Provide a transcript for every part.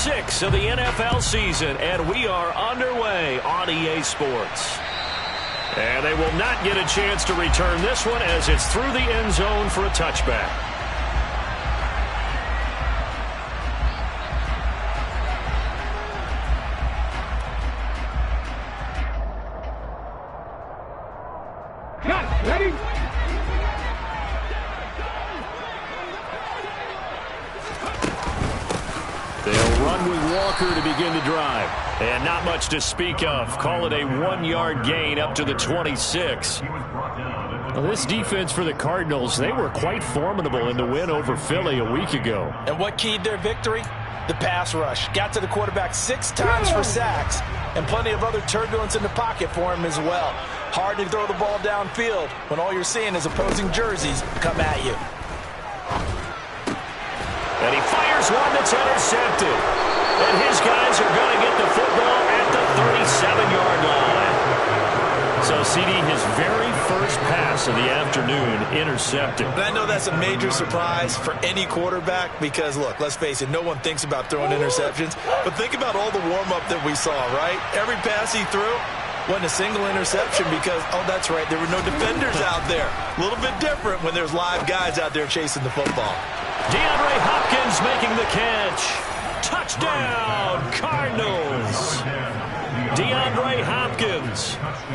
6 of the NFL season, and we are underway on EA Sports. And they will not get a chance to return this one as it's through the end zone for a touchback. Ready? They'll run with Walker to begin the drive. And not much to speak of. Call it a 1-yard gain up to the 26. Well, this defense for the Cardinals, they were quite formidable in the win over Philly a week ago. And what keyed their victory? The pass rush. Got to the quarterback 6 times for sacks, and plenty of other turbulence in the pocket for him as well. Hard to throw the ball downfield when all you're seeing is opposing jerseys come at you. And he fires one that's intercepted. And his guys are going to get the football at the 37-yard line. So, CD, his very first pass of the afternoon intercepted. And I know that's a major surprise for any quarterback because, look, let's face it, no one thinks about throwing interceptions. But think about all the warm-up that we saw, right? Every pass he threw wasn't a single interception because, oh, that's right, there were no defenders out there. A little bit different when there's live guys out there chasing the football. DeAndre Hopkins making the catch. Touchdown, Cardinals. DeAndre Hopkins,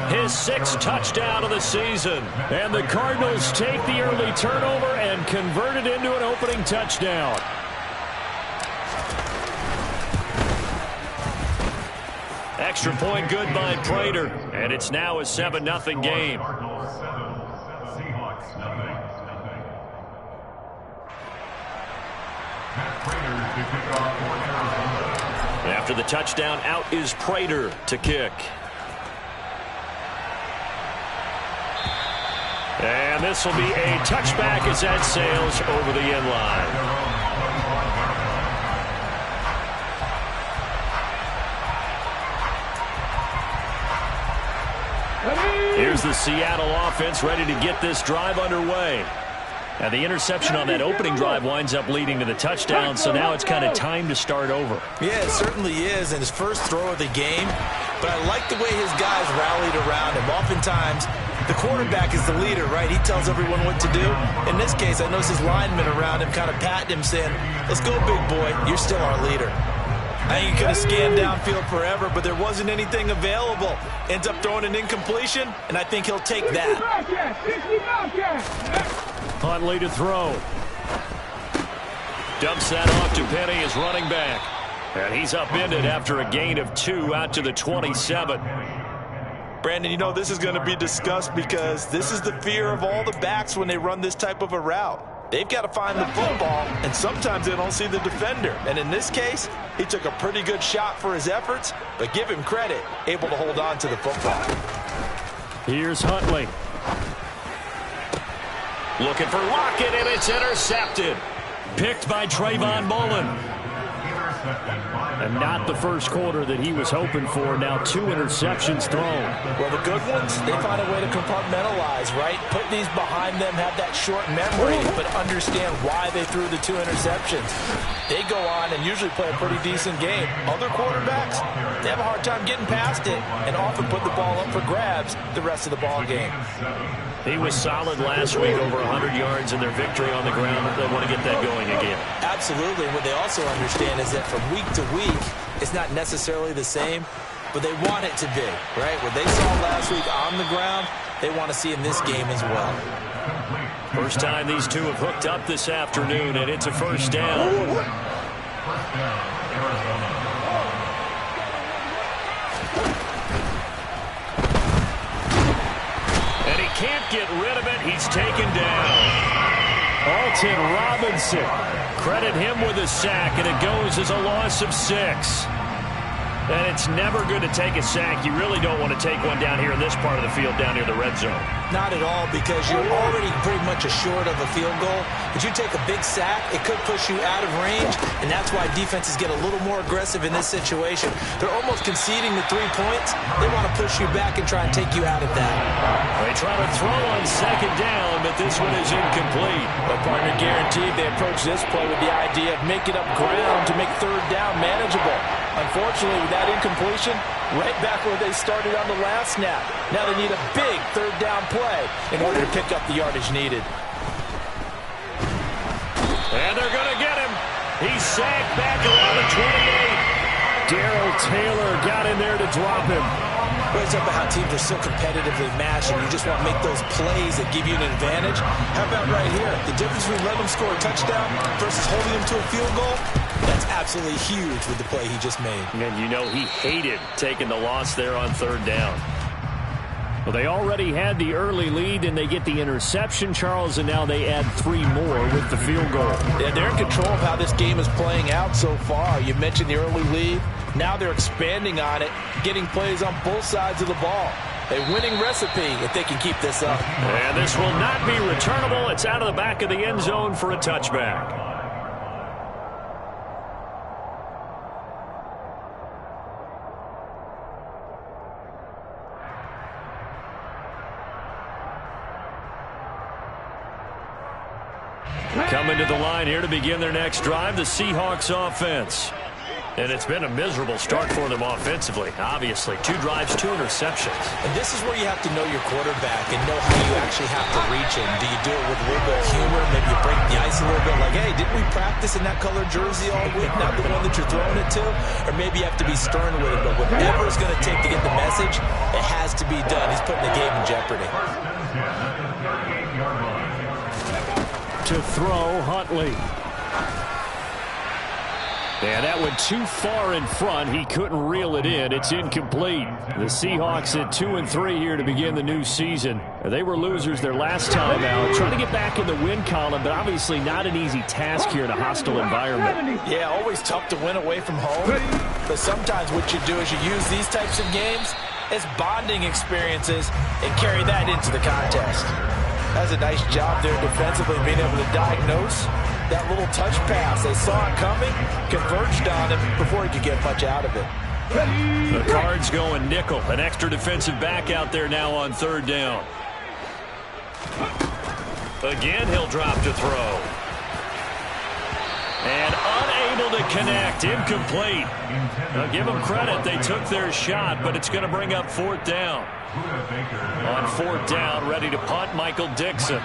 his 6th touchdown of the season. And the Cardinals take the early turnover and convert it into an opening touchdown. Extra point good by Prater. And it's now a 7-0 game. After the touchdown, out is Prater to kick. And this will be a touchback as that sails over the end line. Here's the Seattle offense ready to get this drive underway. And the interception on that opening drive winds up leading to the touchdown, so now it's kind of time to start over. Yeah, it certainly is, and his first throw of the game. But I like the way his guys rallied around him. Oftentimes, the quarterback is the leader, right? He tells everyone what to do. In this case, I noticed his linemen around him kind of patting him, saying, let's go, big boy. You're still our leader. I think he could have scanned downfield forever, but there wasn't anything available. Ends up throwing an incompletion, and I think he'll take that. Huntley to throw. Dumps that off to Penny as running back. And he's upended after a gain of 2 out to the 27. Brandon, you know this is going to be discussed because this is the fear of all the backs when they run this type of a route. They've got to find the football, and sometimes they don't see the defender. And in this case, he took a pretty good shot for his efforts, but give him credit, able to hold on to the football. Here's Huntley. Looking for Lockett, and it's intercepted. Picked by Trayvon Mullen. And not the first quarter that he was hoping for. Now 2 interceptions thrown. Well, the good ones, they find a way to compartmentalize, right? Put these behind them, have that short memory, but understand why they threw the 2 interceptions. They go on and usually play a pretty decent game. Other quarterbacks, they have a hard time getting past it and often put the ball up for grabs the rest of the ball game. He was solid last week, over 100 yards in their victory on the ground. They want to get that going again. Absolutely. What they also understand is that from week to week, it's not necessarily the same, but they want it to be, right? What they saw last week on the ground, they want to see in this game as well. First time these two have hooked up this afternoon, and it's a first down. First down, Arizona. Can't get rid of it. He's taken down. Alton Robinson. Credit him with a sack, and it goes as a loss of 6. And it's never good to take a sack. You really don't want to take one down here in this part of the field, down near the red zone. Not at all, because you're already pretty much assured of a field goal. But you take a big sack, it could push you out of range, and that's why defenses get a little more aggressive in this situation. They're almost conceding the 3 points. They want to push you back and try and take you out of that. They try to throw on second down, but this one is incomplete. The partner guaranteed they approach this play with the idea of making up ground to make third down manageable. Unfortunately, with that incompletion, right back where they started on the last snap. Now they need a big third down play in order to pick up the yardage needed. And they're going to get him. He's sacked back around the 28. Darrell Taylor got in there to drop him. Well, it's about how teams are so competitively matched, and you just want to make those plays that give you an advantage. How about right here? The difference between letting them score a touchdown versus holding them to a field goal, that's absolutely huge with the play he just made. And you know he hated taking the loss there on third down. Well, they already had the early lead, and they get the interception, Charles, and now they add 3 more with the field goal. Yeah, they're in control of how this game is playing out so far. You mentioned the early lead. Now they're expanding on it, getting plays on both sides of the ball. A winning recipe if they can keep this up. And this will not be returnable. It's out of the back of the end zone for a touchback. Coming to the line here to begin their next drive, the Seahawks offense. And it's been a miserable start for them offensively. Obviously, 2 drives, 2 interceptions. And this is where you have to know your quarterback and know how you actually have to reach him. Do you do it with a little bit of humor? Maybe you break the ice a little bit like, hey, didn't we practice in that color jersey all week? Not the one that you're throwing it to? Or maybe you have to be stern with it. But whatever it's going to take to get the message, it has to be done. He's putting the game in jeopardy. To throw, Huntley. And that went too far in front. He couldn't reel it in. It's incomplete. The Seahawks at 2-3 here to begin the new season. They were losers their last time out. Trying to get back in the win column, but obviously not an easy task here in a hostile environment. Yeah, always tough to win away from home. But sometimes what you do is you use these types of games as bonding experiences and carry that into the contest. That's a nice job there defensively, being able to diagnose that little touch pass. They saw it coming, converged on him before he could get much out of it. The Cards going nickel. An extra defensive back out there now on third down. Again, he'll drop to throw. And unable to connect. Incomplete. Now, give them credit. They took their shot, but it's going to bring up 4th down. On 4th down, ready to punt, Michael Dixon.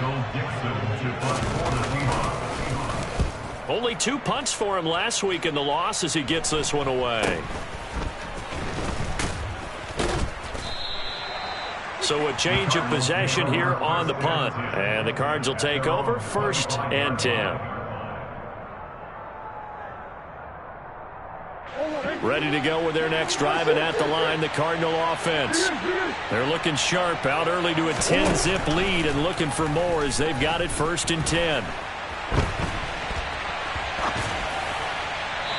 Only 2 punts for him last week in the loss as he gets this one away. So a change of possession here on the punt. And the Cards will take over 1st and 10. Ready to go with their next drive, and at the line, the Cardinal offense. They're looking sharp, out early to a 10-zip lead and looking for more as they've got it 1st and 10.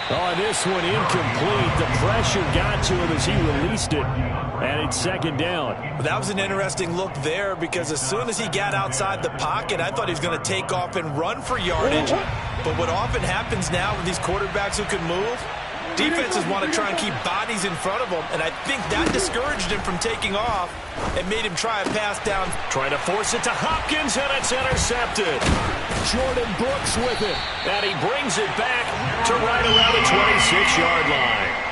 Oh, this one incomplete. The pressure got to him as he released it, and it's 2nd down. That was an interesting look there because as soon as he got outside the pocket, I thought he was going to take off and run for yardage. But what often happens now with these quarterbacks who can move, defenses want to try and keep bodies in front of them, and I think that discouraged him from taking off and made him try a pass down. Trying to force it to Hopkins, and it's intercepted. Jordan Brooks with it, and he brings it back to right around the 26-yard line.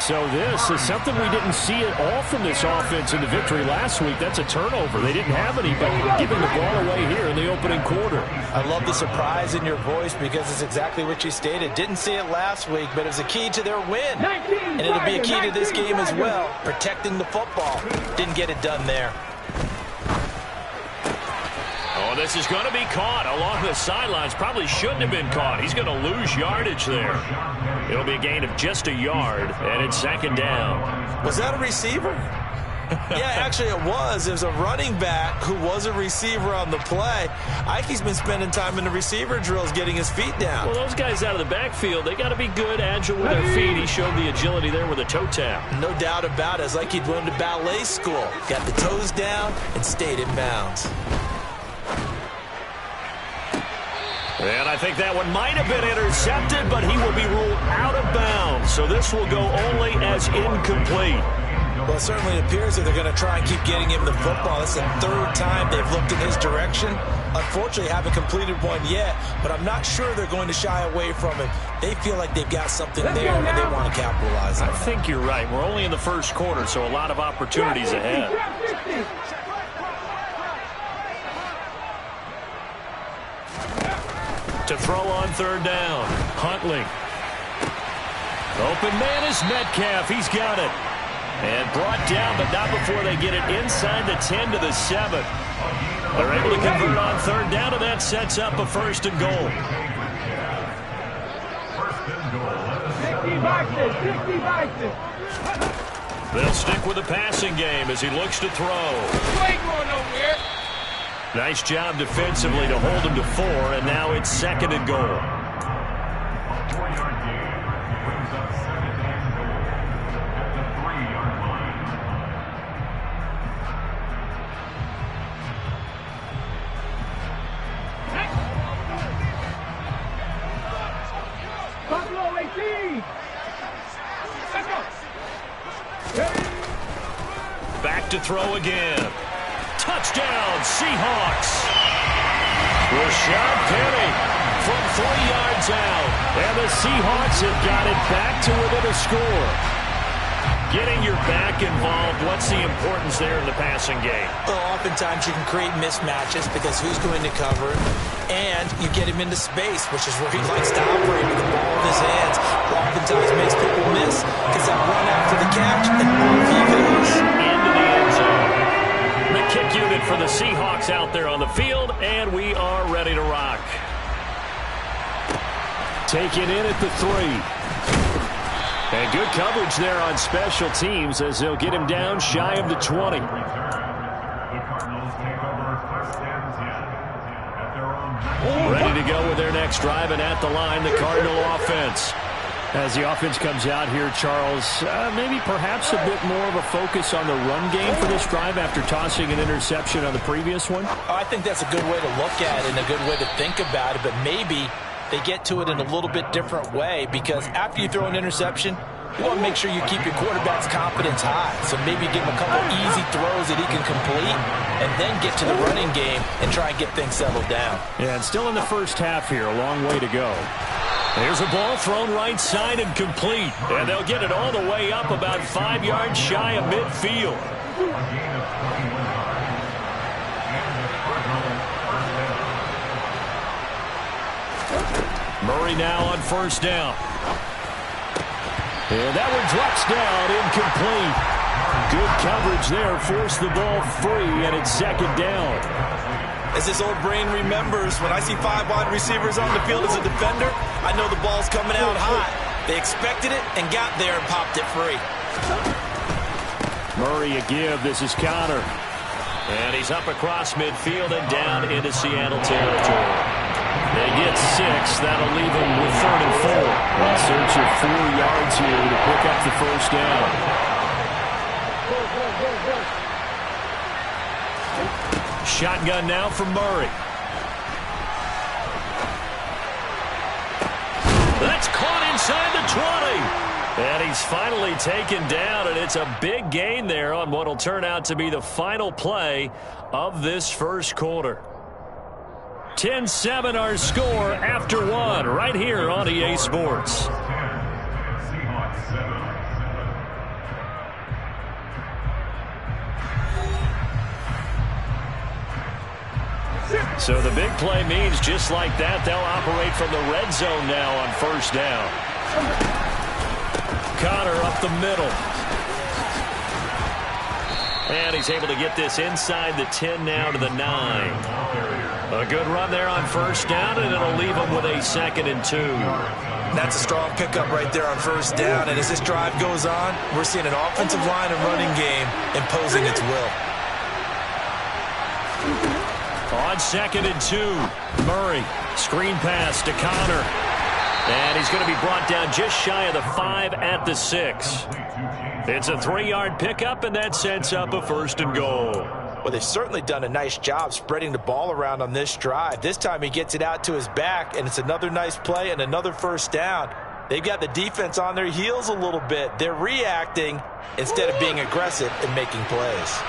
So this is something we didn't see at all from this offense in the victory last week. That's a turnover. They didn't have any, but giving the ball away here in the opening quarter. I love the surprise in your voice because it's exactly what you stated. Didn't see it last week, but it was a key to their win. And it'll be a key to this game as well, protecting the football. Didn't get it done there. Oh, this is going to be caught along the sidelines. Probably shouldn't have been caught. He's going to lose yardage there. It'll be a gain of just a yard, and it's 2nd down. Was that a receiver? Yeah, actually it was. There's a running back who was a receiver on the play. Ike's been spending time in the receiver drills getting his feet down. Well, those guys out of the backfield, they got to be good, agile with their feet. He showed the agility there with a toe tap. No doubt about it. It's like he'd went to ballet school. Got the toes down and stayed in bounds. And I think that one might have been intercepted, but he will be ruled out of bounds. So this will go only as incomplete. Well, it certainly appears that they're going to try and keep getting him the football. That's the third time they've looked in his direction. Unfortunately, haven't completed one yet, but I'm not sure they're going to shy away from it. They feel like they've got something there, and they want to capitalize on it. I think you're right. We're only in the first quarter, so a lot of opportunities ahead. To throw on third down. Huntley. Open man is Metcalf. He's got it. And brought down, but not before they get it inside the 10 to the 7. They're able to convert on third down, and that sets up a first and goal. 60 They'll stick with the passing game as he looks to throw. Nice job defensively to hold him to 4, and now it's second and goal. Back to throw again. Touchdown, Seahawks. Rashad Penny from 3 yards out. And the Seahawks have got it back to within a score. Getting your back involved, what's the importance there in the passing game? Well, oftentimes you can create mismatches because who's going to cover it, and you get him into space, which is where he likes to operate with the ball in his hands. Oftentimes makes people miss because that run after the catch, and off he goes. Into the end zone. The kick unit for the Seahawks out there on the field, and we are ready to rock. Taken in at the 3. And good coverage there on special teams as they'll get him down shy of the 20. Ready to go with their next drive, and at the line, the Cardinal offense. As the offense comes out here, Charles, maybe perhaps a bit more of a focus on the run game for this drive after tossing an interception on the previous one? I think that's a good way to look at it and a good way to think about it, but maybe they get to it in a little bit different way, because after you throw an interception, you want to make sure you keep your quarterback's confidence high. So maybe give him a couple easy throws that he can complete and then get to the running game and try and get things settled down. Yeah, and still in the first half here, a long way to go. There's a ball thrown right side and complete. And they'll get it all the way up about 5 yards shy of midfield. Murray now on first down. And that one drops down, incomplete. Good coverage there, forced the ball free, and it's second down. As this old brain remembers, when I see 5 wide receivers on the field as a defender, I know the ball's coming out hot. They expected it and got there and popped it free. Murray a give. This is Connor. And he's up across midfield and down into Seattle territory. They get 6. That'll leave them with 3rd and 4. In search of 4 yards here to pick up the first down. Shotgun now from Murray. That's caught inside the 20. And he's finally taken down, and it's a big gain there on what will turn out to be the final play of this first quarter. 10-7 our score after 1 right here on EA Sports. So the big play means just like that, they'll operate from the red zone now on first down. Connor up the middle. And he's able to get this inside the 10 now to the 9. A good run there on first down, and it'll leave him with a 2nd and 2. That's a strong pickup right there on first down. And as this drive goes on, we're seeing an offensive line and running game imposing its will. On 2nd and 2, Murray, screen pass to Connor. And he's going to be brought down just shy of the 5 at the 6. It's a 3-yard pickup, and that sets up a 1st and goal. Well, they've certainly done a nice job spreading the ball around on this drive. This time he gets it out to his back, and it's another nice play and another 1st down. They've got the defense on their heels a little bit. They're reacting instead of being aggressive and making plays.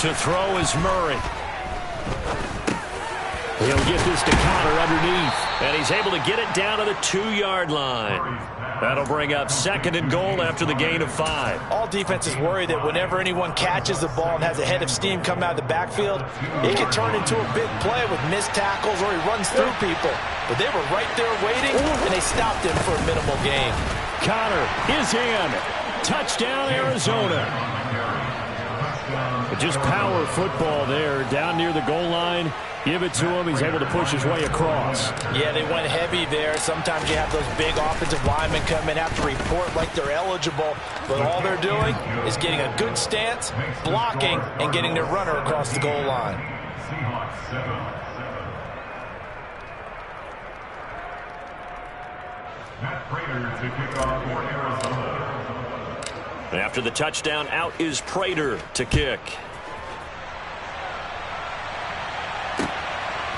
To throw is Murray. He'll get this to Connor underneath, and he's able to get it down to the 2-yard line. That'll bring up 2nd and goal after the gain of 5. All defenses worry that whenever anyone catches the ball and has a head of steam come out of the backfield, it can turn into a big play with missed tackles or he runs through people. But they were right there waiting, and they stopped him for a minimal gain. Connor is in. Touchdown, Arizona. Just power football there, down near the goal line. Give it to him. He's able to push his way across. Yeah, they went heavy there. Sometimes you have those big offensive linemen come in, have to report like they're eligible. But all they're doing is getting a good stance, blocking, and getting their runner across the goal line. After the touchdown, out is Prater to kick.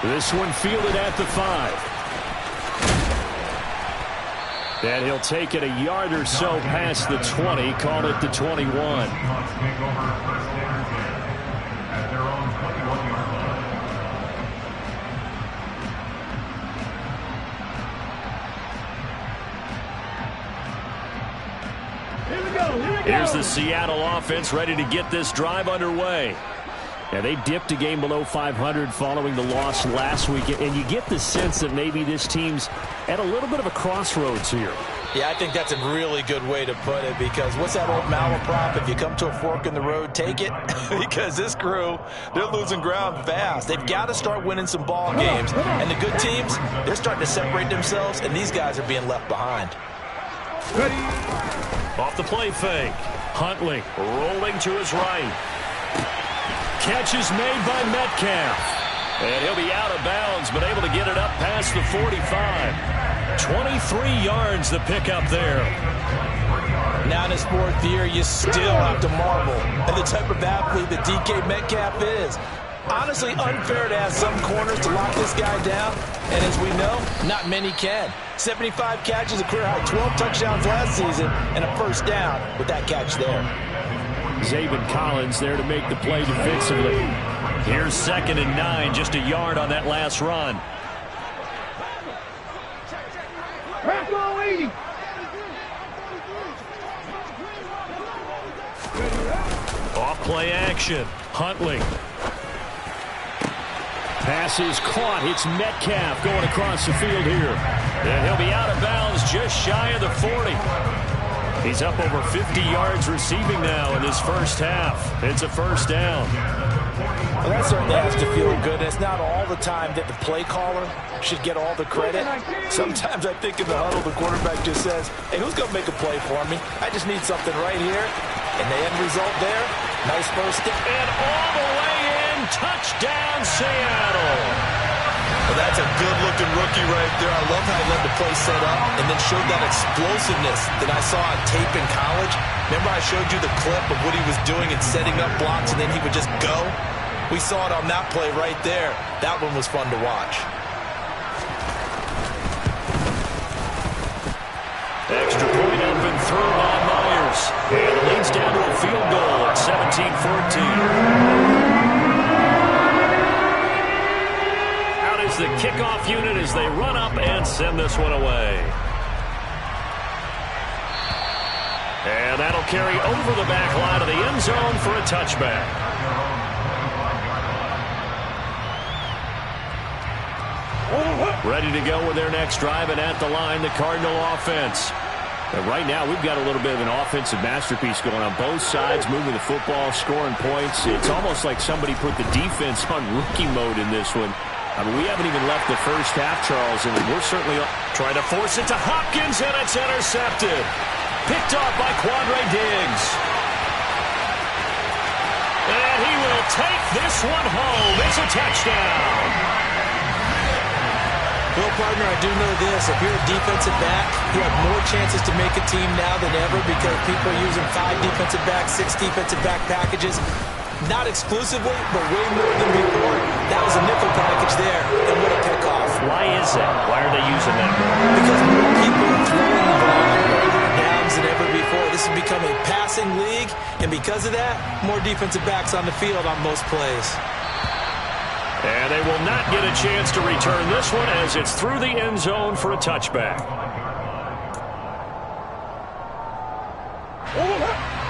This one fielded at the 5. And he'll take it a yard or so past the 20, call it the 21. Here's the Seattle offense ready to get this drive underway. Now, they dipped a game below 500 following the loss last week, and you get the sense that maybe this team's at a little bit of a crossroads here. Yeah, I think that's a really good way to put it, because what's that old malaprop? If you come to a fork in the road, take it. Because this crew, they're losing ground fast. They've got to start winning some ball games. And the good teams, they're starting to separate themselves, and these guys are being left behind. Ready. Off the play fake. Huntley rolling to his right. Catch is made by Metcalf. And he'll be out of bounds, but able to get it up past the 45. 23 yards the pickup there. Now in his 4th year, you still have to marvel at the type of athlete that DK Metcalf is. Honestly, unfair to ask some corners to lock this guy down. And as we know, not many can. 75 catches, a career high 12 touchdowns last season, and a 1st down with that catch there. Zaven Collins there to make the play defensively. Here's 2nd and 9, just a yard on that last run. Off play action. Huntley. Pass is caught. It's Metcalf going across the field here. And he'll be out of bounds just shy of the 40. He's up over 50 yards receiving now in this first half. It's a 1st down. Well, that certainly has to feel good. It's not all the time that the play caller should get all the credit. Sometimes I think in the huddle, the quarterback just says, hey, who's going to make a play for me? I just need something right here. And the end result there, nice 1st step. And all the way in, touchdown Seattle. Well, that's a good-looking rookie right there. I love how he let the play set up and then showed that explosiveness that I saw on tape in college. Remember I showed you the clip of what he was doing and setting up blocks, and then he would just go? We saw it on that play right there. That one was fun to watch. Extra point up and through by Myers. And it leads down to a field goal at 17-14. The kickoff unit as they run up and send this one away. And that'll carry over the back line of the end zone for a touchback. Ready to go with their next drive, and at the line, the Cardinal offense. And right now, we've got a little bit of an offensive masterpiece going on both sides, moving the football, scoring points. It's almost like somebody put the defense on rookie mode in this one. I mean, we haven't even left the first half, Charles, and we're certainly trying to force it to Hopkins, and it's intercepted. Picked off by Quandre Diggs. And he will take this one home. It's a touchdown. Well, partner, I do know this. If you're a defensive back, you have more chances to make a team now than ever because people are using 5 defensive backs, 6 defensive back packages. Not exclusively, but way more than before. That was a nickel package there, and what a pickoff. Why is that? Why are they using that more? Because more people are throwing the ball earlier downs than ever before. This has become a passing league, and because of that, more defensive backs on the field on most plays. And they will not get a chance to return this one as it's through the end zone for a touchback.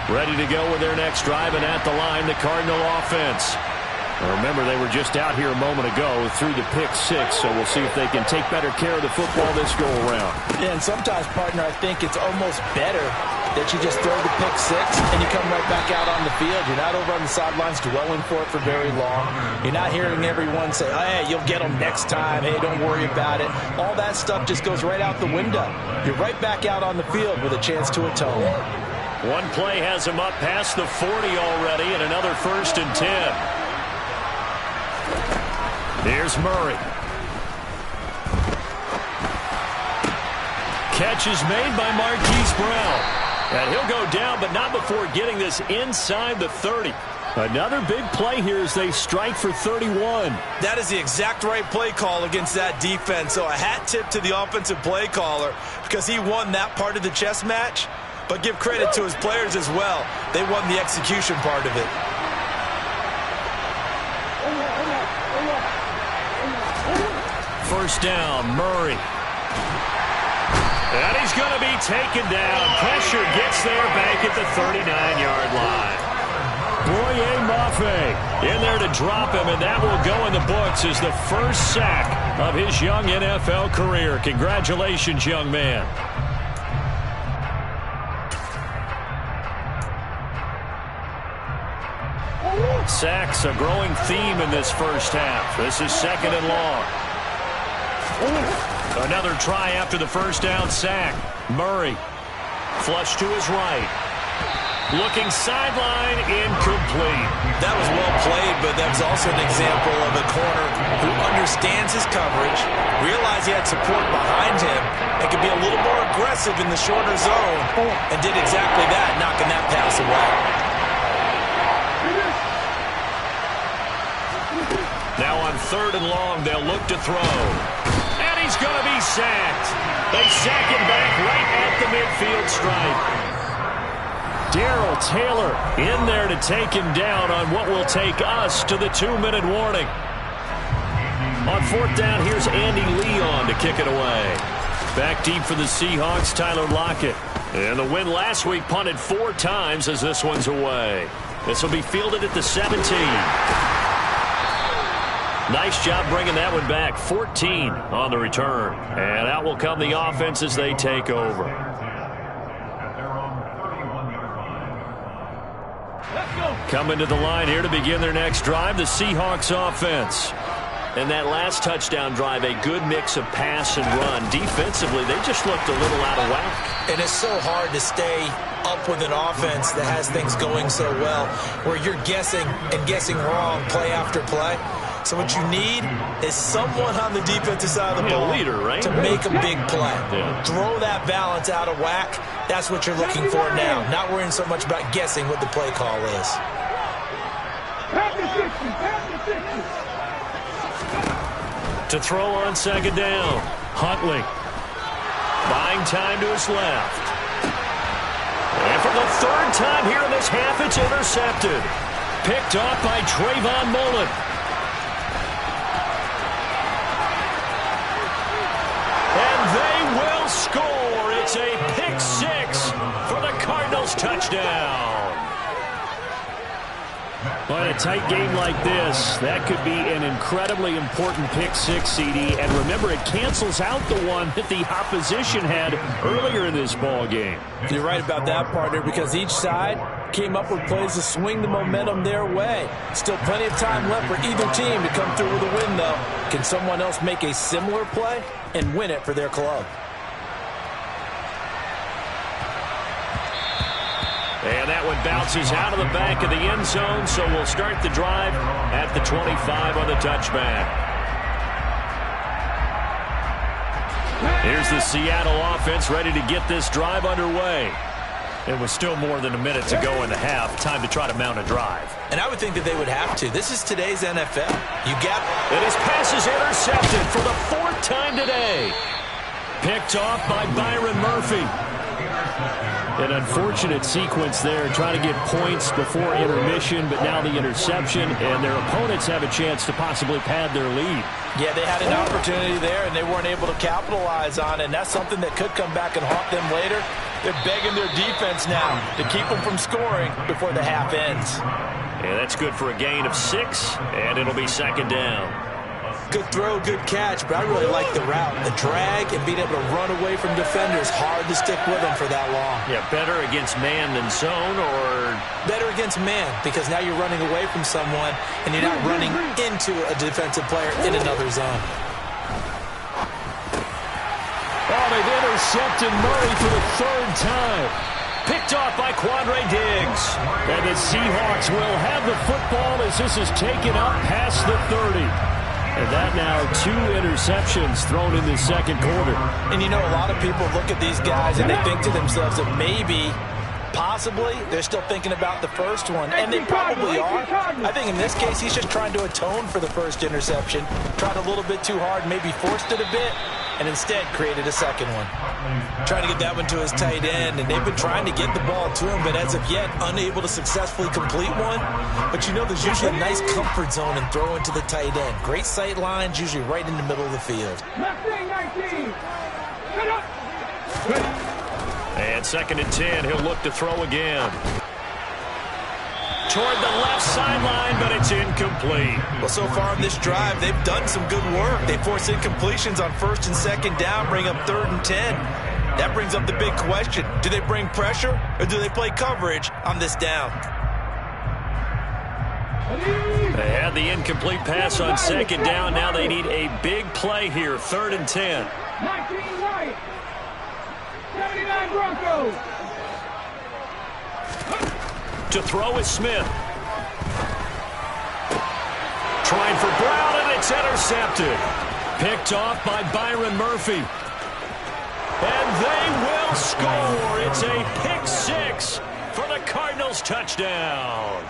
Ready to go with their next drive, and at the line, the Cardinal offense. Now remember, they were just out here a moment ago through the pick-6, so we'll see if they can take better care of the football this go-around. Yeah, and sometimes, partner, I think it's almost better that you just throw the pick-6 and you come right back out on the field. You're not over on the sidelines dwelling for it for very long. You're not hearing everyone say, oh, hey, you'll get them next time. Hey, don't worry about it. All that stuff just goes right out the window. You're right back out on the field with a chance to atone. One play has him up past the 40 already, and another 1st and 10. Here's Murray. Catch is made by Marquise Brown. And he'll go down, but not before getting this inside the 30. Another big play here as they strike for 31. That is the exact right play call against that defense. So a hat tip to the offensive play caller because he won that part of the chess match. But give credit to his players as well. They won the execution part of it. First down, Murray. And he's going to be taken down. Pressure gets there back at the 39-yard line. Boye Mafe in there to drop him, and that will go in the books as the first sack of his young NFL career. Congratulations, young man. Sacks, a growing theme in this first half. This is 2nd and long. Another try after the first down sack. Murray, flush to his right. Looking sideline, incomplete. That was well played, but that was also an example of a corner who understands his coverage, realized he had support behind him, and could be a little more aggressive in the shorter zone, and did exactly that, knocking that pass away. Now on 3rd and long, they'll look to throw. And he's going to be sacked. They sack him back right at the midfield stripe. Darrell Taylor in there to take him down on what will take us to the 2-minute warning. On 4th down, here's Andy Leon to kick it away. Back deep for the Seahawks, Tyler Lockett. And the win last week punted 4 times as this one's away. This will be fielded at the 17. Nice job bringing that one back. 14 on the return. And out will come the offense as they take over. Coming to the line here to begin their next drive, the Seahawks offense. And that last touchdown drive, a good mix of pass and run. Defensively, they just looked a little out of whack. And it's so hard to stay up with an offense that has things going so well, where you're guessing and guessing wrong play after play. So what you need is someone on the defensive side of the ball leader, right? to make a big play. Yeah. Throw that balance out of whack. That's what you're looking for now. Not worrying so much about guessing what the play call is. To throw on 2nd down, Huntley. Buying time to his left. And for the 3rd time here in this half, it's intercepted. Picked off by Trayvon Mullen. They will score. It's a pick-6 for the Cardinals touchdown. Well, in a tight game like this, that could be an incredibly important pick six, CD. And remember, it cancels out the one that the opposition had earlier in this ball game. You're right about that, partner, because each side came up with plays to swing the momentum their way. Still plenty of time left for either team to come through with a win, though. Can someone else make a similar play and win it for their club? And that one bounces out of the back of the end zone, so we'll start the drive at the 25 on the touchback. Here's the Seattle offense ready to get this drive underway. It was still more than a minute to go in the half. Time to try to mount a drive. And I would think that they would have to. This is today's NFL. You got it. And his pass is intercepted for the fourth time today. Picked off by Byron Murphy. An unfortunate sequence there, trying to get points before intermission, but now the interception, and their opponents have a chance to possibly pad their lead. Yeah, they had an opportunity there, and they weren't able to capitalize on it, and that's something that could come back and haunt them later. They're begging their defense now to keep them from scoring before the half ends. And that's good for a gain of 6, and it'll be second down. Good throw, good catch, but I really like the route. The drag and being able to run away from defenders, hard to stick with them for that long. Yeah, better against man than zone, or? Better against man, because now you're running away from someone and you're not running into a defensive player in another zone. Oh, they've intercepted Murray for the third time. Picked off by Quandre Diggs. And the Seahawks will have the football as this is taken up past the 30. And that now 2 interceptions thrown in the second quarter. And you know, a lot of people look at these guys and they think to themselves that maybe, possibly, they're still thinking about the first one. And they probably are. I think in this case, he's just trying to atone for the first interception. Tried a little bit too hard, maybe forced it a bit, and instead created a second one. Trying to get that one to his tight end, and they've been trying to get the ball to him, but as of yet, unable to successfully complete one. But you know, there's usually a nice comfort zone in throwing to the tight end. Great sight lines, usually right in the middle of the field. And second and 10, he'll look to throw again. Toward the left sideline, but it's incomplete. Well, so far in this drive, they've done some good work. They force incompletions on first and second down, bring up 3rd and 10. That brings up the big question. Do they bring pressure, or do they play coverage on this down? They had the incomplete pass on second down. Now they need a big play here, 3rd and 10. 19 right. 79 Broncos. To throw is Smith. Trying for Brown, and it's intercepted. Picked off by Byron Murphy. And they will score. It's a pick 6 for the Cardinals touchdown.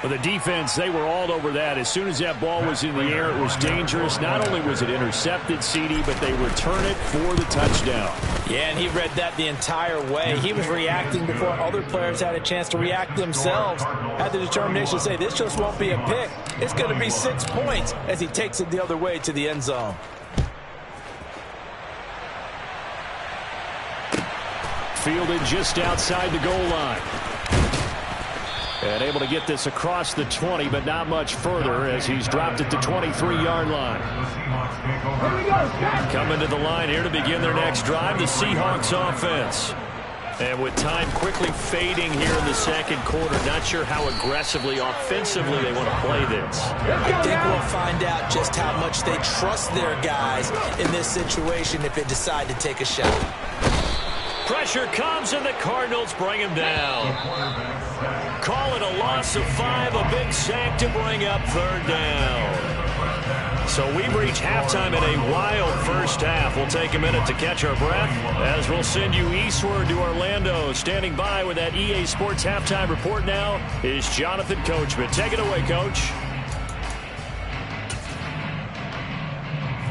For the defense, they were all over that. As soon as that ball was in the air, it was dangerous. Not only was it intercepted, CD, but they return it for the touchdown. Yeah, and he read that the entire way. He was reacting before other players had a chance to react themselves. Had the determination to say, this just won't be a pick. It's going to be 6 points as he takes it the other way to the end zone. Fielded just outside the goal line. And able to get this across the 20, but not much further as he's dropped it to 23-yard line. Coming to the line here to begin their next drive, the Seahawks offense. And with time quickly fading here in the second quarter, not sure how aggressively, offensively they want to play this. I think we'll find out just how much they trust their guys in this situation if they decide to take a shot. Pressure comes, and the Cardinals bring him down. Call it a loss of 5, a big sack to bring up 3rd down. So we've reached halftime in a wild first half. We'll take a minute to catch our breath as we'll send you eastward to Orlando. Standing by with that EA Sports halftime report now is Jonathan Coachman. Take it away, Coach.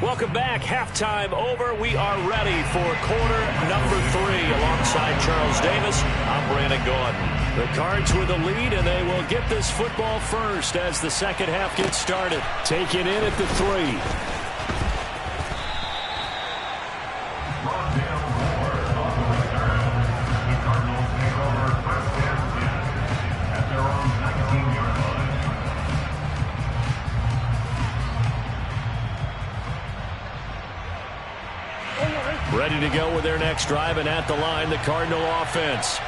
Welcome back. Halftime over. We are ready for quarter number 3. Alongside Charles Davis, I'm Brandon Gaudin. The Cards with a lead, and they will get this football first as the second half gets started. Taken in at the 3. Ready to go with their next drive, and at the line, the Cardinal offense.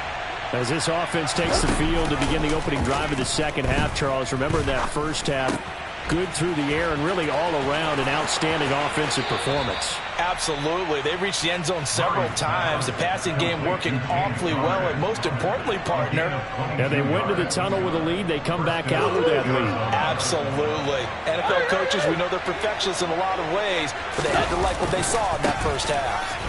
As this offense takes the field to begin the opening drive of the second half, Charles, remember that first half, good through the air and really all around an outstanding offensive performance. Absolutely. They reached the end zone several times. The passing game working awfully well, and most importantly, partner. And they went to the tunnel with a lead. They come back out with that lead. Absolutely. NFL coaches, we know they're perfectionists in a lot of ways, but they had to like what they saw in that first half.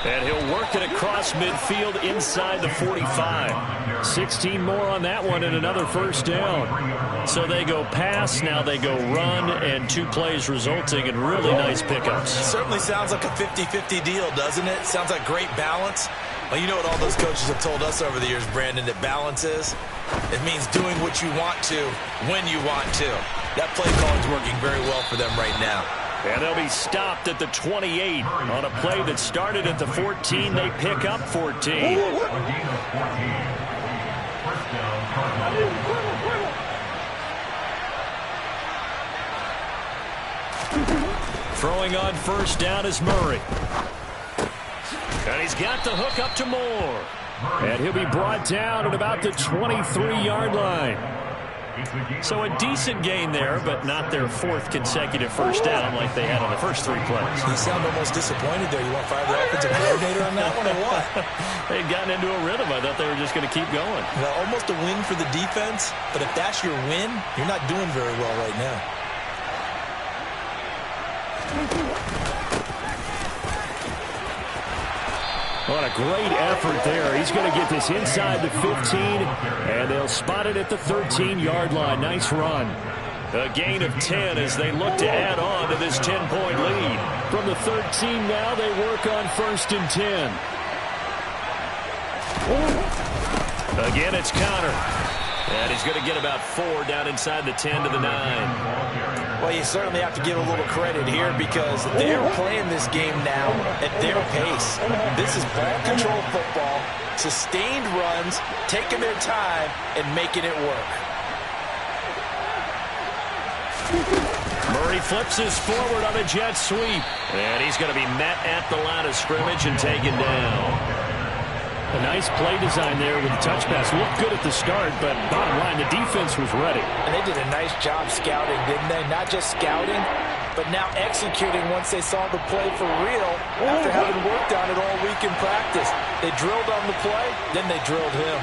And he'll work it across midfield inside the 45. 16 more on that one and another first down. So they go pass, now they go run, and 2 plays resulting in really nice pickups. Certainly sounds like a 50-50 deal, doesn't it? Sounds like great balance. Well, you know what all those coaches have told us over the years, Brandon, that balance is? It means doing what you want to when you want to. That play calling is working very well for them right now. And they'll be stopped at the 28 on a play that started at the 14. They pick up 14. Throwing on first down is Murray. And he's got the hook up to Moore. And he'll be brought down at about the 23-yard line. So a decent gain there, but not their 4th consecutive first down like they had on the first 3 plays. You sound almost disappointed there. You want to fire the offensive coordinator on that one or what? They'd gotten into a rhythm. I thought they were just going to keep going. Well, almost a win for the defense, but if that's your win, you're not doing very well right now. What a great effort there. He's going to get this inside the 15, and they'll spot it at the 13-yard line. Nice run. A gain of 10 as they look to add on to this 10-point lead. From the 13 now, they work on 1st and 10. Again, it's Connor. And he's going to get about 4 down inside the 10 to the 9. Well, you certainly have to give a little credit here because they're playing this game now at their pace. This is ball control football, sustained runs, taking their time, and making it work. Murray flips this forward on a jet sweep. And he's going to be met at the line of scrimmage and taken down. A nice play design there with the touch pass. Looked good at the start, but bottom line, the defense was ready. And they did a nice job scouting, didn't they? Not just scouting, but now executing once they saw the play for real after having worked on it all week in practice. They drilled on the play, then they drilled him.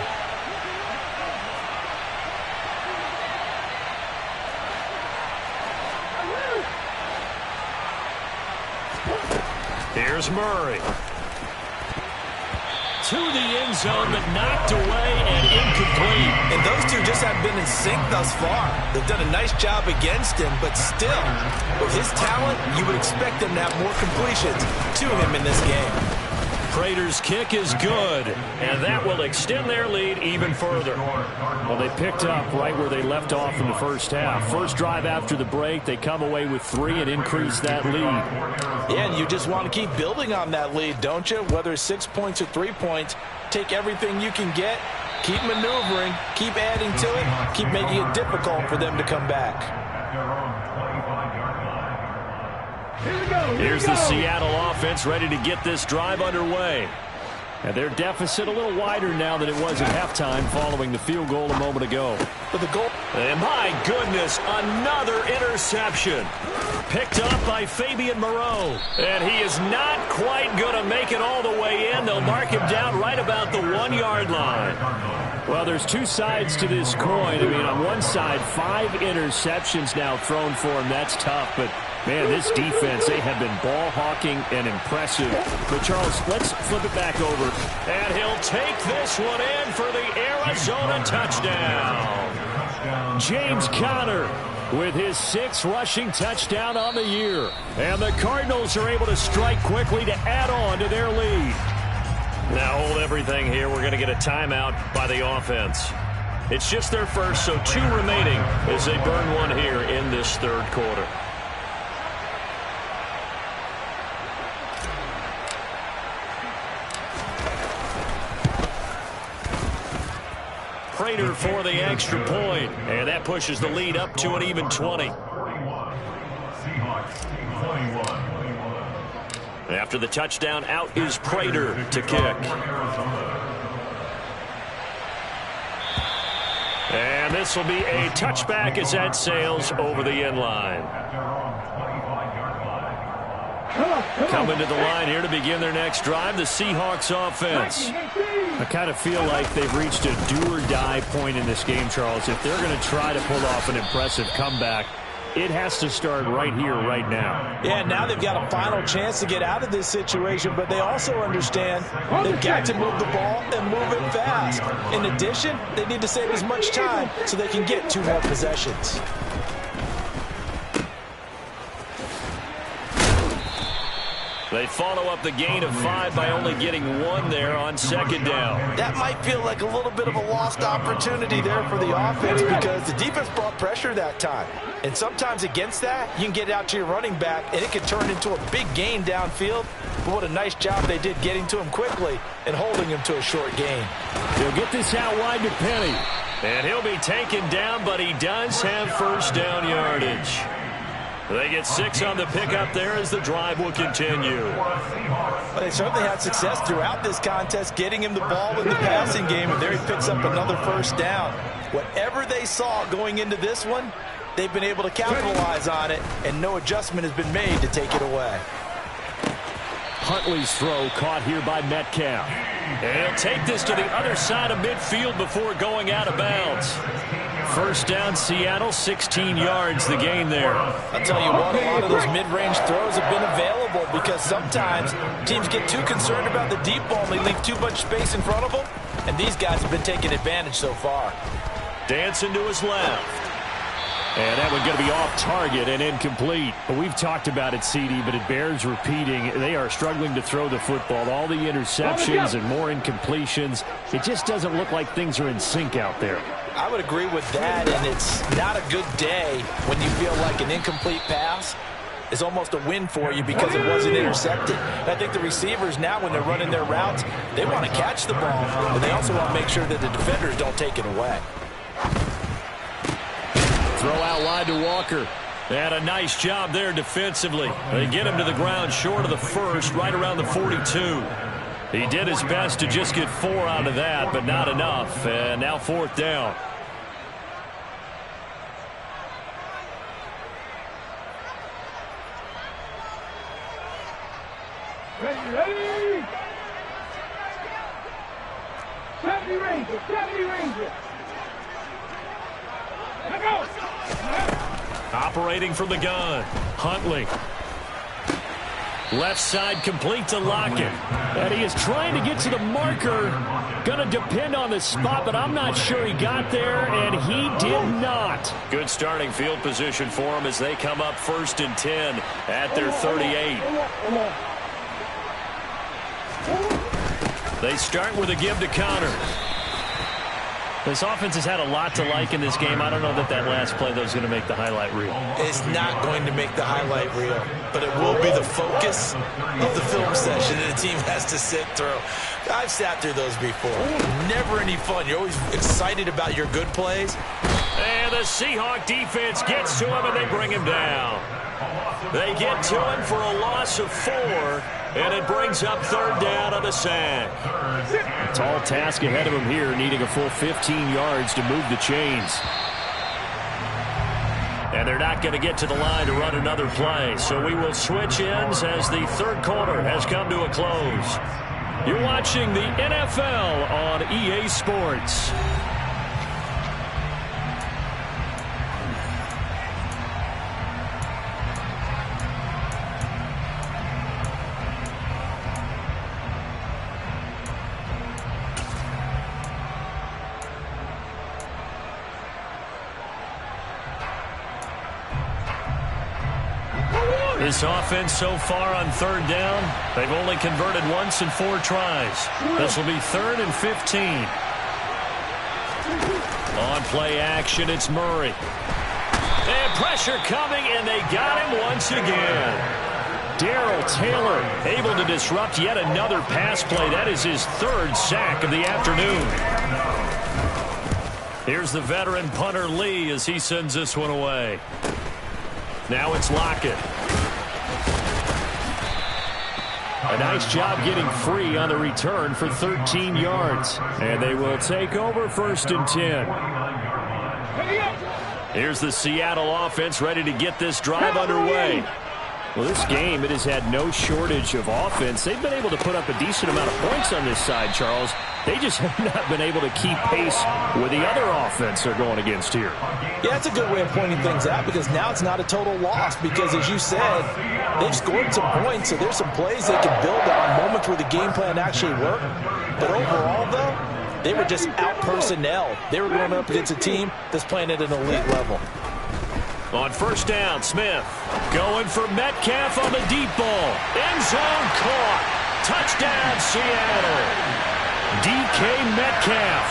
Here's Murray. To the end zone, but knocked away and incomplete. And those two just haven't been in sync thus far. They've done a nice job against him, but still, with his talent, you would expect him to have more completions to him in this game. Prater's kick is good, and that will extend their lead even further. Well, they picked up right where they left off in the first half. First drive after the break, they come away with 3 and increase that lead. Yeah, and you just want to keep building on that lead, don't you? Whether it's 6 points or 3 points, take everything you can get, keep maneuvering, keep adding to it, keep making it difficult for them to come back. Here's the Seattle offense ready to get this drive underway. And their deficit a little wider now than it was at halftime following the field goal a moment ago. But the goal. And my goodness, another interception. Picked up by Fabian Moreau. And he is not quite going to make it all the way in. They'll mark him down right about the 1-yard line. Well, there's 2 sides to this coin. I mean, on one side, 5 interceptions now thrown for him. That's tough, but man, this defense, they have been ball hawking and impressive. But, Charles, let's flip it back over. And he'll take this one in for the Arizona touchdown. James Conner with his 6th rushing touchdown on the year. And the Cardinals are able to strike quickly to add on to their lead. Now hold everything here. We're going to get a timeout by the offense. It's just their first, so 2 remaining as they burn one here in this 3rd quarter. Prater for the extra point, and that pushes the lead up to an even 20. After the touchdown, out is Prater to kick. And this will be a touchback as that sails over the end line. Coming to the line here to begin their next drive, the Seahawks offense. I kind of feel like they've reached a do-or-die point in this game, Charles. If they're going to try to pull off an impressive comeback, it has to start right here, right now. Yeah, now they've got a final chance to get out of this situation, but they also understand they've got to move the ball and move it fast. In addition, they need to save as much time so they can get 2 more possessions. They follow up the gain of 5 by only getting 1 there on second down. That might feel like a little bit of a lost opportunity there for the offense because the defense brought pressure that time. And sometimes against that, you can get out to your running back, and it can turn into a big gain downfield. But what a nice job they did getting to him quickly and holding him to a short gain. They'll get this out wide to Penny. And he'll be taken down, but he does have first down yardage. They get 6 on the pickup there as the drive will continue. Well, they certainly had success throughout this contest getting him the ball in the passing game, and there he picks up another first down. Whatever they saw going into this one, they've been able to capitalize on it, and no adjustment has been made to take it away. Huntley's throw caught here by Metcalf. And he'll take this to the other side of midfield before going out of bounds. First down, Seattle, 16 yards the gain there. I'll tell you what, a lot of those mid-range throws have been available because sometimes teams get too concerned about the deep ball and they leave too much space in front of them, and these guys have been taking advantage so far. Dancing to his left. And that one going to be off target and incomplete. But we've talked about it, CD, but it bears repeating. They are struggling to throw the football. All the interceptions and more incompletions. It just doesn't look like things are in sync out there. I would agree with that, and it's not a good day when you feel like an incomplete pass is almost a win for you because it wasn't intercepted. And I think the receivers now, when they're running their routes, they want to catch the ball, but they also want to make sure that the defenders don't take it away. Throw out wide to Walker. And a nice job there defensively. They get him to the ground short of the first, right around the 42. He did his best to just get 4 out of that, but not enough. And now 4th down. Ready! 70 Rangers, 70 Rangers. Let go! Operating from the gun, Huntley. Left side complete to Lockett. And he is trying to get to the marker. Going to depend on the spot, but I'm not sure he got there, and he did not. Good starting field position for him as they come up 1st and 10 at their 38. They start with a give to Connor. This offense has had a lot to like in this game. I don't know that last play, though, is going to make the highlight reel. It's not going to make the highlight reel, but it will be the focus of the film session that the team has to sit through. I've sat through those before. Never any fun. You're always excited about your good plays. And the Seahawk defense gets to him, and they bring him down. They get to him for a loss of 4, and it brings up 3rd down on the sack. Tall task ahead of him here, needing a full 15 yards to move the chains. And they're not going to get to the line to run another play, so we will switch ends as the 3rd quarter has come to a close. You're watching the NFL on EA Sports. This offense so far on 3rd down, they've only converted once in 4 tries. This will be 3rd and 15. On play action, it's Murray. And pressure coming, and they got him once again. Darrell Taylor able to disrupt yet another pass play. That is his 3rd sack of the afternoon. Here's the veteran punter Lee as he sends this one away. Now it's Lockett. A nice job getting free on the return for 13 yards. And they will take over 1st and 10. Here's the Seattle offense ready to get this drive underway. Well, this game, it has had no shortage of offense. They've been able to put up a decent amount of points on this side, Charles. They just have not been able to keep pace with the other offense they're going against here. Yeah, that's a good way of pointing things out because now it's not a total loss because, as you said, they've scored some points, so there's some plays they can build on, moments where the game plan actually worked. But overall, though, they were just out-personnel. They were going up against a team that's playing at an elite level. On 1st down, Smith going for Metcalf on the deep ball. End zone caught. Touchdown, Seattle. DK Metcalf,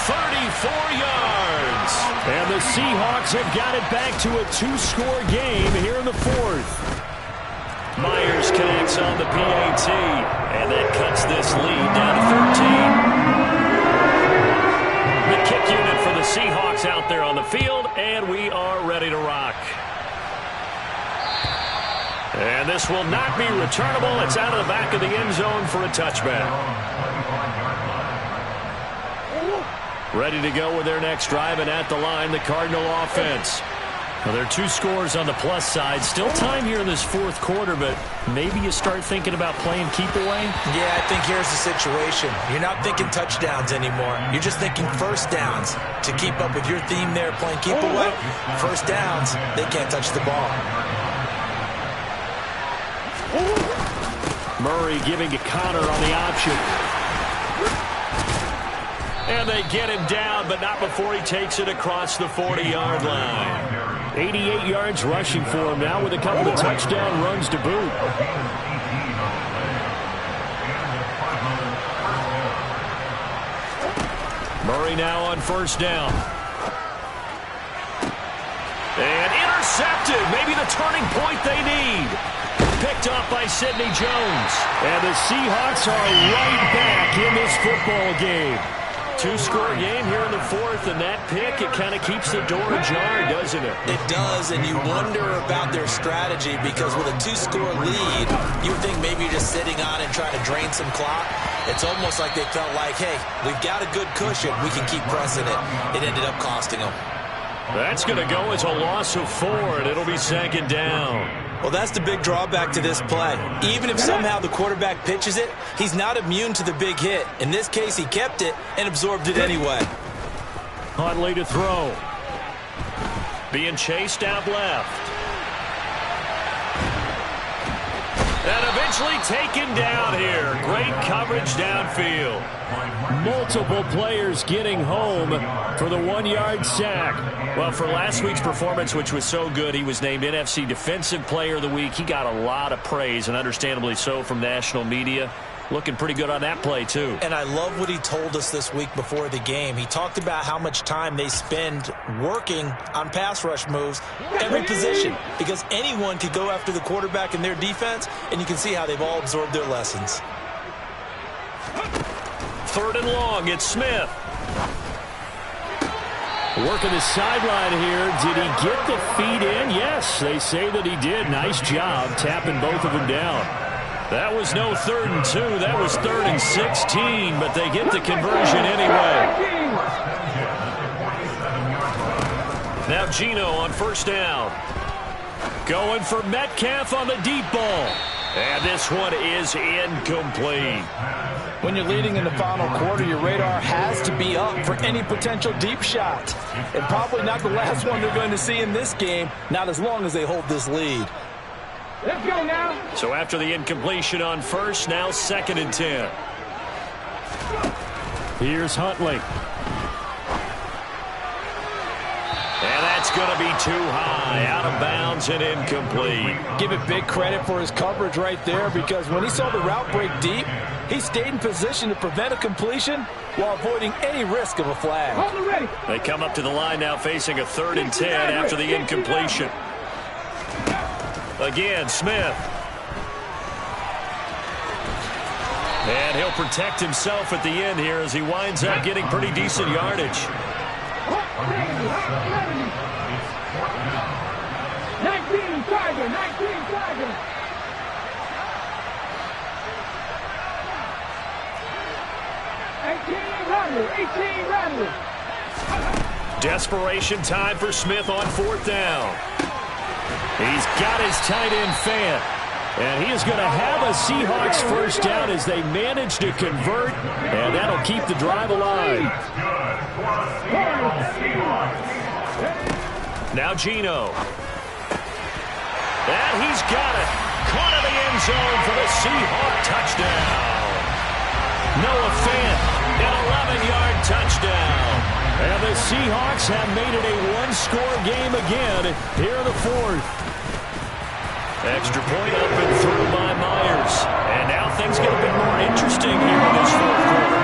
34 yards. And the Seahawks have got it back to a 2-score game here in the 4th. Myers connects on the PAT, and that cuts this lead down to 13. The kick unit for the Seahawks out there on the field, and we are ready to rock. And this will not be returnable. It's out of the back of the end zone for a touchback. Ready to go with their next drive, and at the line, the Cardinal offense. Well, there are 2 scores on the plus side. Still time here in this 4th quarter, but maybe you start thinking about playing keep away? Yeah, I think here's the situation. You're not thinking touchdowns anymore. You're just thinking 1st downs. To keep up with your theme there, playing keep away, 1st downs, they can't touch the ball. Murray giving to Connor on the option. And they get him down, but not before he takes it across the 40-yard line. 88 yards rushing for him now with a couple of touchdown runs to boot. Murray now on 1st down. And intercepted. Maybe the turning point they need. Picked up by Sidney Jones. And the Seahawks are right back in this football game. 2-score game here in the 4th, and that pick, it kind of keeps the door ajar, doesn't it? It does, and you wonder about their strategy because with a 2-score lead, you would think maybe you're just sitting on and trying to drain some clock. It's almost like they felt like, hey, we've got a good cushion. We can keep pressing it. It ended up costing them. That's going to go as a loss of 4, and it'll be 2nd down. Well, that's the big drawback to this play. Even if somehow the quarterback pitches it, he's not immune to the big hit. In this case, he kept it and absorbed it anyway. Huntley to throw. Being chased out left. And eventually taken down here. Great coverage downfield. Multiple players getting home for the 1-yard sack. Well, for last week's performance, which was so good, he was named NFC Defensive Player of the Week. He got a lot of praise, and understandably so, from national media. Looking pretty good on that play, too. And I love what he told us this week before the game. He talked about how much time they spend working on pass rush moves, every position, because anyone could go after the quarterback in their defense, and you can see how they've all absorbed their lessons. 3rd and long, it's Smith. Working the sideline here. Did he get the feet in? Yes, they say that he did. Nice job tapping both of them down. That was no 3rd and 2. That was 3rd and 16, but they get the conversion anyway. Now Geno on 1st down. Going for Metcalf on the deep ball. And this one is incomplete. When you're leading in the final quarter, your radar has to be up for any potential deep shot. And probably not the last one they're going to see in this game, not as long as they hold this lead. Let's go now. So after the incompletion on 1st, now 2nd and 10. Here's Huntley. And that's going to be too high, out of bounds and incomplete. Give it big credit for his coverage right there because when he saw the route break deep, he stayed in position to prevent a completion while avoiding any risk of a flag. They come up to the line now facing a 3rd and 10 after the incompletion. Again, Smith. And he'll protect himself at the end here as he winds up getting pretty decent yardage. 19 Tiger, 19 Tiger. Desperation time for Smith on 4th down. He's got his tight end fan. And he is going to have a Seahawks first down as they manage to convert. And that'll keep the drive alive. Now Geno. And he's got it. Caught in the end zone for the Seahawk touchdown. Noah Fant, an 11-yard touchdown. And the Seahawks have made it a one-score game again here in the 4th. Extra point up and through by Myers. And now things get a bit more interesting here in this 4th quarter.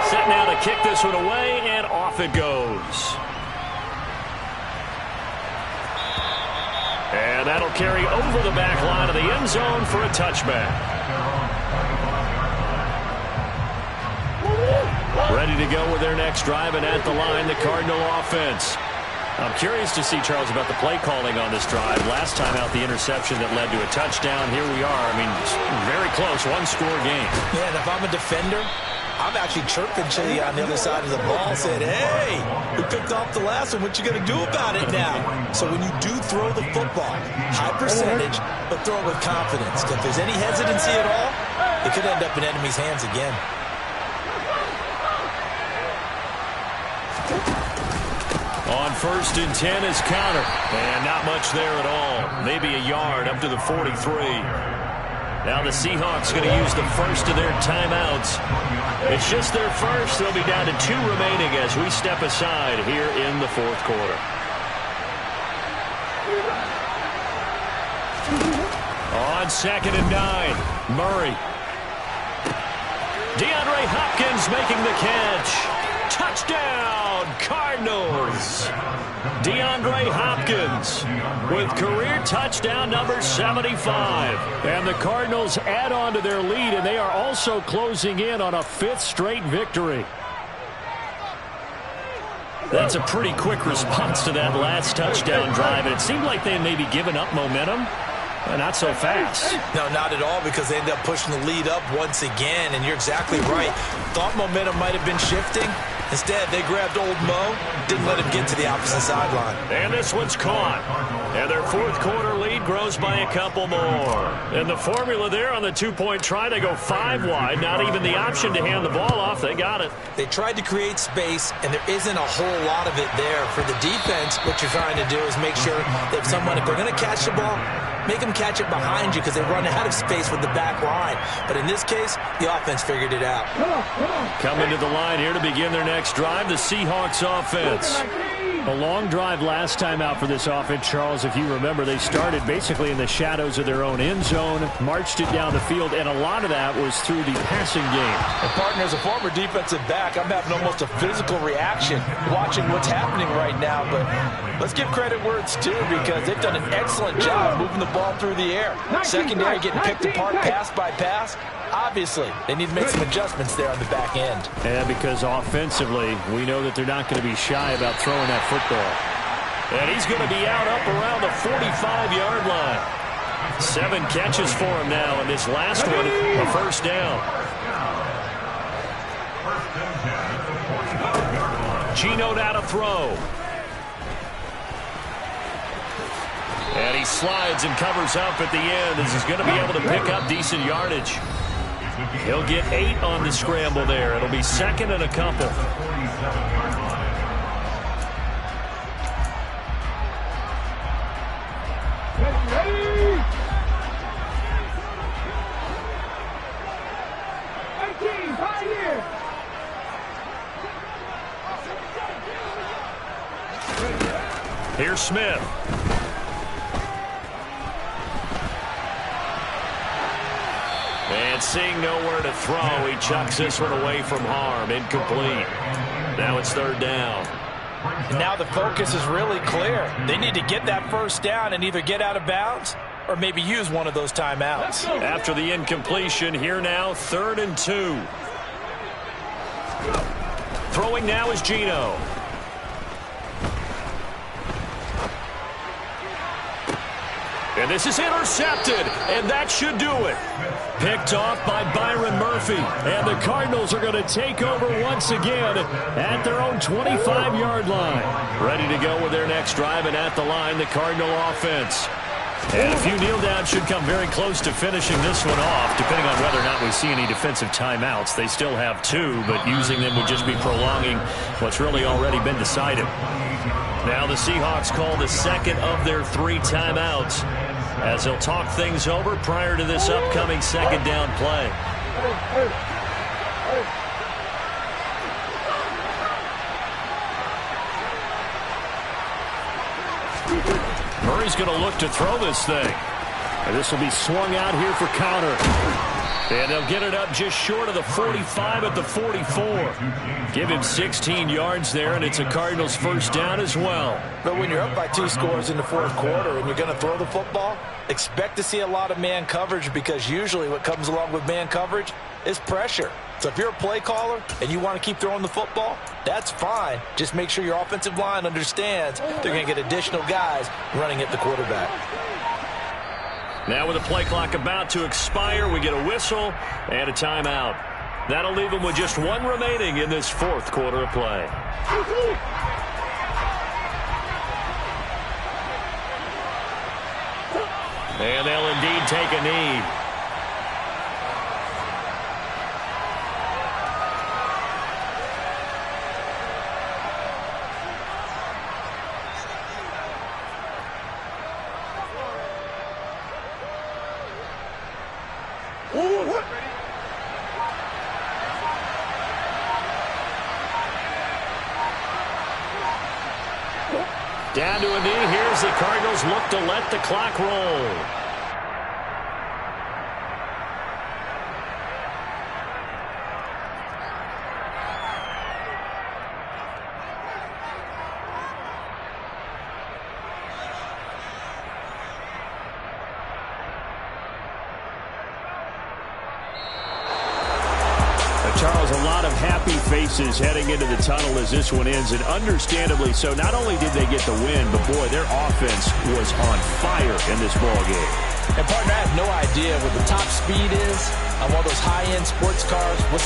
Set now to kick this one away, and off it goes. And that'll carry over the back line of the end zone for a touchback. Ready to go with their next drive, and at the line, the Cardinal offense. I'm curious to see, Charles, about the play calling on this drive. Last time out, the interception that led to a touchdown. Here we are. I mean, very close, one-score game. Yeah, and if I'm a defender, I'm actually chirping Chili on the other side of the ball, saying, hey, we picked off the last one. What you going to do about it now? So when you do throw the football, high percentage, but throw it with confidence. If there's any hesitancy at all, it could end up in enemy's hands again. On 1st and 10 is counter. And not much there at all. Maybe a yard up to the 43. Now the Seahawks going to use the first of their timeouts. It's just their first. They'll be down to 2 remaining as we step aside here in the 4th quarter. On 2nd and 9, Murray. DeAndre Hopkins making the catch. Touchdown, Cardinals. DeAndre Hopkins with career touchdown number 75. And the Cardinals add on to their lead, and they are also closing in on a 5th straight victory. That's a pretty quick response to that last touchdown drive, and it seemed like they had maybe given up momentum. Not so fast. No, not at all, because they ended up pushing the lead up once again, and you're exactly right. Thought momentum might have been shifting. Instead, they grabbed old Mo, didn't let him get to the opposite sideline. And this one's caught. And their 4th quarter lead grows by a couple more. And the formula there on the 2-point try, they go 5 wide. Not even the option to hand the ball off. They got it. They tried to create space, and there isn't a whole lot of it there. For the defense, what you're trying to do is make sure that if they're going to catch the ball, make them catch it behind you because they run out of space with the back line. But in this case, the offense figured it out. Coming to the line here to begin their next drive, the Seahawks offense. A long drive last time out for this offense, Charles. If you remember, they started basically in the shadows of their own end zone, marched it down the field, and a lot of that was through the passing game. And partner, as a former defensive back, I'm having almost a physical reaction watching what's happening right now. But let's give credit where it's due, because they've done an excellent job moving the ball through the air. Secondary getting picked apart pass by pass. Obviously, they need to make some adjustments there on the back end. And because offensively, we know that they're not going to be shy about throwing that football. And he's going to be out up around the 45-yard line. 7 catches for him now, and this last one, a first down. Geno now to throw. And he slides and covers up at the end as he's going to be able to pick up decent yardage. He'll get 8 on the scramble there. It'll be 2nd and a couple. Here's Smith. And seeing nowhere to throw, he chucks this one away from harm. Incomplete. Now it's 3rd down. And now the focus is really clear. They need to get that first down and either get out of bounds or maybe use one of those timeouts. After the incompletion, here now, 3rd and 2. Throwing now is Geno. And this is intercepted, and that should do it. Picked off by Byron Murphy, and the Cardinals are going to take over once again at their own 25-yard line. Ready to go with their next drive, and at the line, the Cardinal offense. And a few kneel downs should come very close to finishing this one off, depending on whether or not we see any defensive timeouts. They still have 2, but using them would just be prolonging what's really already been decided. Now the Seahawks call the second of their 3 timeouts as they'll talk things over prior to this upcoming second down play. Murray's going to look to throw this thing. And this will be swung out here for counter. And they'll get it up just short of the 45 at the 44. Give him 16 yards there, and it's a Cardinals first down as well. But when you're up by 2 scores in the 4th quarter and you're going to throw the football, expect to see a lot of man coverage, because usually what comes along with man coverage is pressure. So if you're a play caller and you want to keep throwing the football, that's fine. Just make sure your offensive line understands they're going to get additional guys running at the quarterback. Now with the play clock about to expire, we get a whistle and a timeout. That'll leave them with just 1 remaining in this 4th quarter of play. And they'll indeed take a knee. Down to a knee. Here's the Cardinals look to let the clock roll. Charles, a lot of happy faces heading into the tunnel as this one ends, and understandably so. Not only did they get the win, but boy, their offense was on fire in this ball game. And partner, I have no idea what the top speed is on one of those high-end sports cars. What's